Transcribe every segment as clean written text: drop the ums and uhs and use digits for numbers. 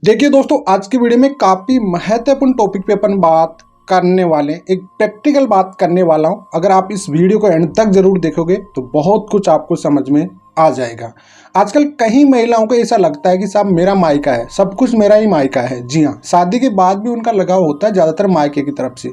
देखिए दोस्तों, आज की वीडियो में काफ़ी महत्वपूर्ण टॉपिक पे अपन बात करने वाले हैं। एक प्रैक्टिकल बात करने वाला हूं। अगर आप इस वीडियो को एंड तक जरूर देखोगे तो बहुत कुछ आपको समझ में आ जाएगा। आजकल कई महिलाओं को ऐसा लगता है कि साहब मेरा मायका है, सब कुछ मेरा ही मायका है। जी हाँ, शादी के बाद भी उनका लगाव होता है ज़्यादातर मायके की तरफ से।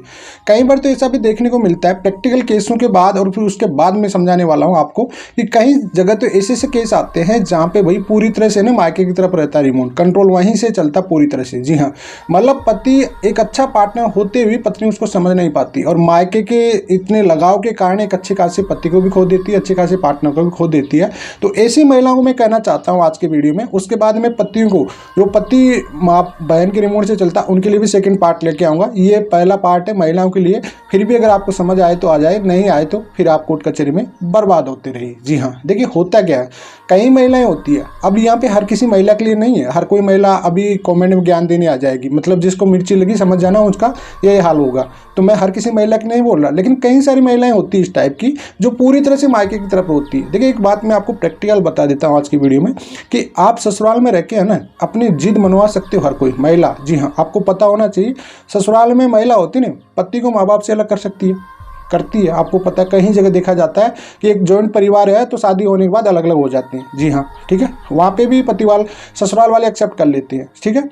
कई बार तो ऐसा भी देखने को मिलता है प्रैक्टिकल केसों के बाद, और फिर उसके बाद मैं समझाने वाला हूँ आपको कि कई जगह तो ऐसे ऐसे केस आते हैं जहाँ पे भाई पूरी तरह से ना मायके की तरफ रहता है, रिमोट कंट्रोल वहीं से चलता पूरी तरह से। जी हाँ, मतलब पति एक अच्छा पार्टनर होते हुए पत्नी उसको समझ नहीं पाती, और मायके के इतने लगाव के कारण एक अच्छे खासे पति को भी खो देती है, अच्छे खासे पार्टनर को भी खो देती है। तो ऐसी महिलाओं को मैं कहना चाहता हूं आज के वीडियो में। उसके बाद में पतियों को, जो पति माँ बहन के रिमोट से चलता, उनके लिए भी सेकंड पार्ट लेके आऊँगा। ये पहला पार्ट है महिलाओं के लिए। फिर भी अगर आपको समझ आए तो आ जाए, नहीं आए तो फिर आप कोर्ट कचहरी में बर्बाद होते रहिए। जी हाँ, देखिए होता क्या है, कई महिलाएं होती है। अब यहाँ पे हर किसी महिला के लिए नहीं है, हर कोई महिला अभी कमेंट में ज्ञान देने आ जाएगी, मतलब जिसको मिर्ची लगी समझ जाना उसका यही हाल होगा। तो मैं हर किसी महिला की नहीं बोल रहा, लेकिन कई सारी महिलाएं होती है इस टाइप की जो पूरी तरह से मायके की तरफ होती है। देखिए एक बात मैं आपको प्रैक्टिकल बता देता हूँ आज की वीडियो में, कि आप ससुराल में रह के है ना अपनी जिद मनवा सकते हो हर कोई महिला। जी हाँ, आपको पता होना चाहिए ससुराल में महिला होती है ना, पति को माँ बाप से अलग कर सकती है, करती है। आपको पता है कहीं जगह देखा जाता है कि एक जॉइंट परिवार है तो शादी होने के बाद अलग अलग हो जाते हैं। जी हाँ, ठीक है, वहाँ पे भी ससुराल वाले एक्सेप्ट कर लेते हैं। ठीक है,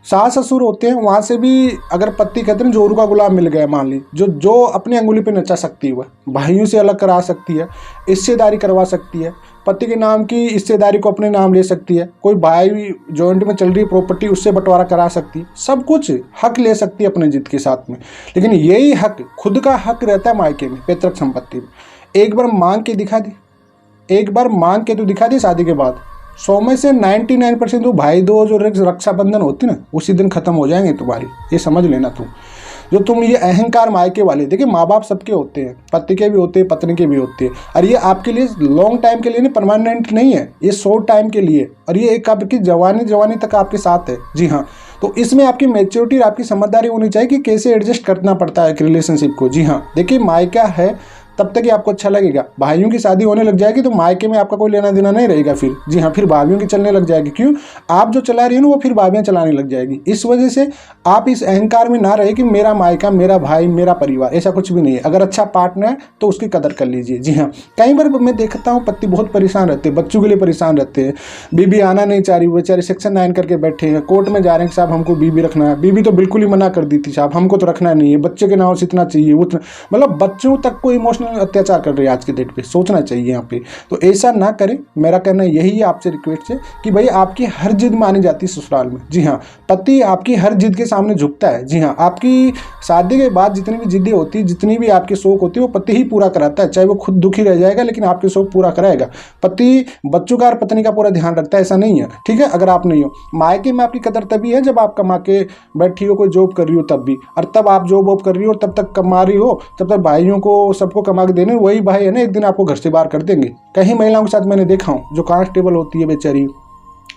सास ससुर होते हैं, वहाँ से भी अगर पति कहते हैं जोरू का गुलाम मिल गया, मान ली जो अपनी अंगुली पे नचा सकती है, वह भाइयों से अलग करा सकती है, हिस्सेदारी करवा सकती है, पति के नाम की हिस्सेदारी को अपने नाम ले सकती है, कोई भाई जॉइंट में चल रही प्रॉपर्टी उससे बंटवारा करा सकती है, सब कुछ हक ले सकती है अपने जिद के साथ में। लेकिन यही हक, खुद का हक रहता है मायके में, पैतृक संपत्ति में। एक बार मांग के दिखा दी, एक बार मांग के तो दिखा दी शादी के बाद, 100 में से 99% तो भाई दो जो रक्षाबंधन होती ना उसी दिन खत्म हो जाएंगे तुम्हारी, ये समझ लेना तुम। जो तुम ये अहंकार मायके वाले, देखिए माँ बाप सबके होते हैं, पति के भी होते हैं, पत्नी के भी होते हैं, और ये आपके लिए लॉन्ग टाइम के लिए नहीं, परमानेंट नहीं है, ये शॉर्ट टाइम के लिए, और ये एक आपकी जवानी तक आपके साथ है। जी हाँ, तो इसमें आपकी मैच्योरिटी, आपकी समझदारी होनी चाहिए कि कैसे एडजस्ट करना पड़ता है एक रिलेशनशिप को। जी हाँ, देखिए मायका है तब तक ही आपको अच्छा लगेगा, भाइयों की शादी होने लग जाएगी तो मायके में आपका कोई लेना देना नहीं रहेगा फिर। जी हाँ, फिर भाभियों की चलने लग जाएगी। क्यों? आप जो चला रही हो ना वो फिर भाभियाँ चलाने लग जाएगी। इस वजह से आप इस अहंकार में ना रहे कि मेरा मायका, मेरा भाई, मेरा परिवार, ऐसा कुछ भी नहीं है। अगर अच्छा पार्टनर है तो उसकी कदर कर लीजिए। जी हाँ, कई बार मैं देखता हूँ पति बहुत परेशान रहते हैं, बच्चों के लिए परेशान रहते हैं, बीबी आना नहीं चाह रही, बेचारे सेक्शन 9 करके बैठे हैं, कोर्ट में जा रहे हैं कि साहब हमको बीबी रखना है। बीबी तो बिल्कुल ही मना कर दी थी, साहब हमको तो रखना नहीं है, बच्चे के नाम से इतना चाहिए उतना, मतलब बच्चों तक को इमोशनल अत्याचार कर रहे हैं आज के डेट पे। सोचना चाहिए यहाँ पे, तो ऐसा ना करें। मेरा कहना यही है आपसे, रिक्वेस्ट है कि भाई आपकी हर जिद मानी जाती है ससुराल में। जी हाँ, पति आपकी हर जिद के सामने झुकता है। जी हाँ, आपकी शादी के बाद जितनी भी जिद्दें होती है, जितनी भी आपके शौक होती है, वो पति ही पूरा कराता है। चाहे वो खुद दुखी रह जाएगा लेकिन आपके शौक पूरा कराएगा। पति बच्चों का और पत्नी का पूरा ध्यान रखता है, ऐसा नहीं है। ठीक है, अगर आप नहीं हो मायके में, आपकी कदर तभी है जब आप कमा के बैठी हो, कोई जॉब कर रही हो तब भी, और तब आप जॉब वॉब कर रही हो और तब तक कमा रही हो, तब तक भाइयों को सबको कमा के देने, वही भाई है ना एक दिन आपको घर से बाहर कर देंगे। कई महिलाओं के साथ मैंने देखा हूँ, जो कांस्टेबल होती है बेचारी,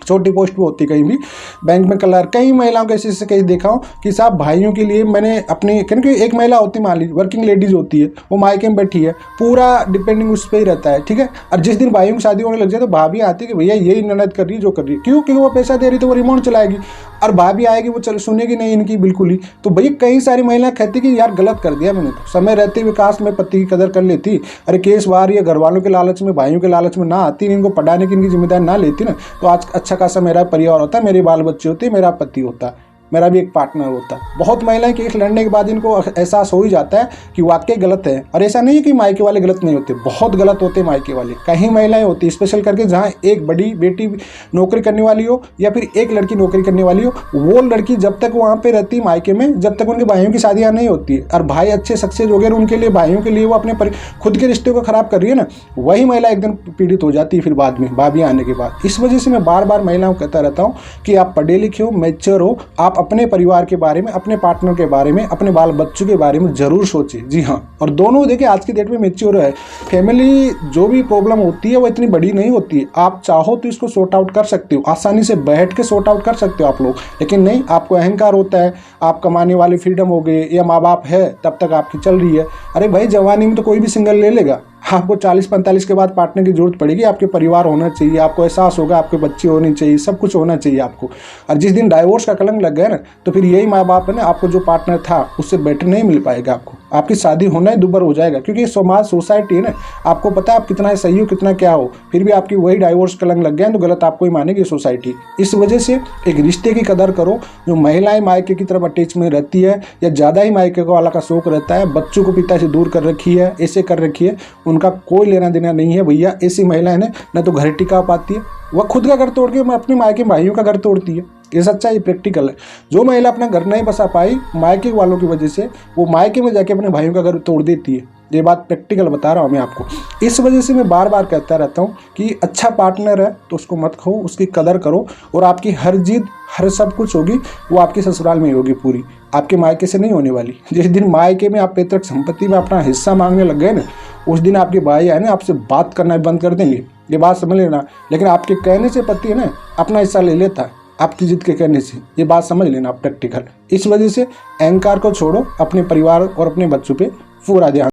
छोटी पोस्ट पे होती है, कहीं भी बैंक में कलर, कई महिलाओं के ऐसे कहीं देखा हूँ कि साहब भाइयों के लिए मैंने अपने, क्योंकि एक महिला होती है मान लीजिए वर्किंग लेडीज होती है, वो मायके में बैठी है, पूरा डिपेंडिंग उस पर ही रहता है। ठीक है, और जिस दिन भाइयों की शादी होने लग जाए तो भाभी आती है कि भैया यही ननद कर रही है जो कर रही है। क्यों? क्योंकि वो पैसा दे रही तो वो रिमोट चलाएगी, और भाभी आएगी वो सुनेगी नहीं इनकी बिल्कुल ही। तो भैया कई सारी महिला कहती कि यार गलत कर दिया मैंने, तो समय रहते हुए काश में पति की कदर कर लेती। अरे केस बार या घर वालों के लालच में, भाइयों के लालच में ना आती, इनको पढ़ाने की इनकी जिम्मेदारी ना लेती ना, तो आज अच्छा खासा मेरा परिवार होता, मेरे बाल बच्चे होते, मेरा पति होता, मेरा भी एक पार्टनर होता। बहुत महिलाएं केस लड़ने के बाद इनको एहसास हो ही जाता है कि वाकई गलत है। और ऐसा नहीं है कि मायके वाले गलत नहीं होते, बहुत गलत होते मायके वाले। कहीं महिलाएं होती स्पेशल करके जहाँ एक बड़ी बेटी नौकरी करने वाली हो या फिर एक लड़की नौकरी करने वाली हो, वो लड़की जब तक वहाँ पे रहती है मायके में, जब तक उनके भाइयों की शादियाँ नहीं होती है और भाई अच्छे सक्सेस हो गए उनके लिए, भाइयों के लिए वो अपने खुद के रिश्ते को खराब कर रही है ना, वही महिला एक दिन पीड़ित हो जाती है फिर बाद में, भाभी आने के बाद। इस वजह से मैं बार बार महिलाओं को कहता रहता हूँ कि आप पढ़े लिखे हो, मैच्योर हो, आप अपने परिवार के बारे में, अपने पार्टनर के बारे में, अपने बाल बच्चों के बारे में जरूर सोचिए। जी हाँ, और दोनों देखिए आज की डेट में मैच्योर है। फैमिली जो भी प्रॉब्लम होती है वो इतनी बड़ी नहीं होती है, आप चाहो तो इसको सॉर्ट आउट कर सकते हो, आसानी से बैठ के सॉर्ट आउट कर सकते हो आप लोग। लेकिन नहीं, आपको अहंकार होता है, आप कमाने वाले फ्रीडम हो गए, या माँ बाप है तब तक आपकी चल रही है। अरे भाई जवानी में तो कोई भी सिंगल ले लेगा, आपको 40-45 के बाद पार्टनर की जरूरत पड़ेगी। आपके परिवार होना चाहिए, आपको एहसास होगा, आपके बच्चे होने चाहिए, सब कुछ होना चाहिए आपको। और जिस दिन डाइवोर्स का कलंक लग गया ना, तो फिर यही माँ बाप है ना, आपको जो पार्टनर था उससे बेटर नहीं मिल पाएगा आपको। आपकी शादी होना ही दुबर हो जाएगा, क्योंकि समाज सोसाइटी है ना, आपको पता है आप कितना सही हो कितना क्या हो, फिर भी आपकी वही डाइवोर्स कलंक लग गया तो गलत आपको ही मानेगी सोसाइटी। इस वजह से एक रिश्ते की कदर करो। जो महिलाएं मायके की तरफ अटैच में रहती है या ज़्यादा ही मायके वाला का शौक रहता है, बच्चों को पिता से दूर कर रखी है, ऐसे कर रखी है, उनका कोई लेना देना नहीं है भैया। ऐसी महिलाएं ना तो घर टिका पाती है, वह खुद का घर तोड़ के अपने मायके भाइयों का घर तोड़ती है। ये सच्चाई प्रैक्टिकल है। जो महिला अपना घर नहीं बसा पाई मायके वालों की वजह से, वो मायके में जाके अपने भाइयों का घर तोड़ देती है। ये बात प्रैक्टिकल बता रहा हूँ मैं आपको। इस वजह से मैं बार बार कहता रहता हूँ कि अच्छा पार्टनर है तो उसको मत खो, उसकी कदर करो, और आपकी हर जिद हर सब कुछ होगी वो आपके ससुराल में ही होगी पूरी, आपके मायके से नहीं होने वाली। जिस दिन मायके में आप पैतृक संपत्ति में अपना हिस्सा मांगने लग गए ना, उस दिन आपके भाई है ना आपसे बात करना बंद कर देंगे, ये बात समझ लेना। लेकिन आपके कहने से पति है ना अपना हिस्सा ले लेता है, आपकी जिद के कहने से, ये बात समझ लेना प्रैक्टिकल। इस वजह से अहंकार को छोड़ो, अपने परिवार और अपने बच्चों पे पूरा ध्यान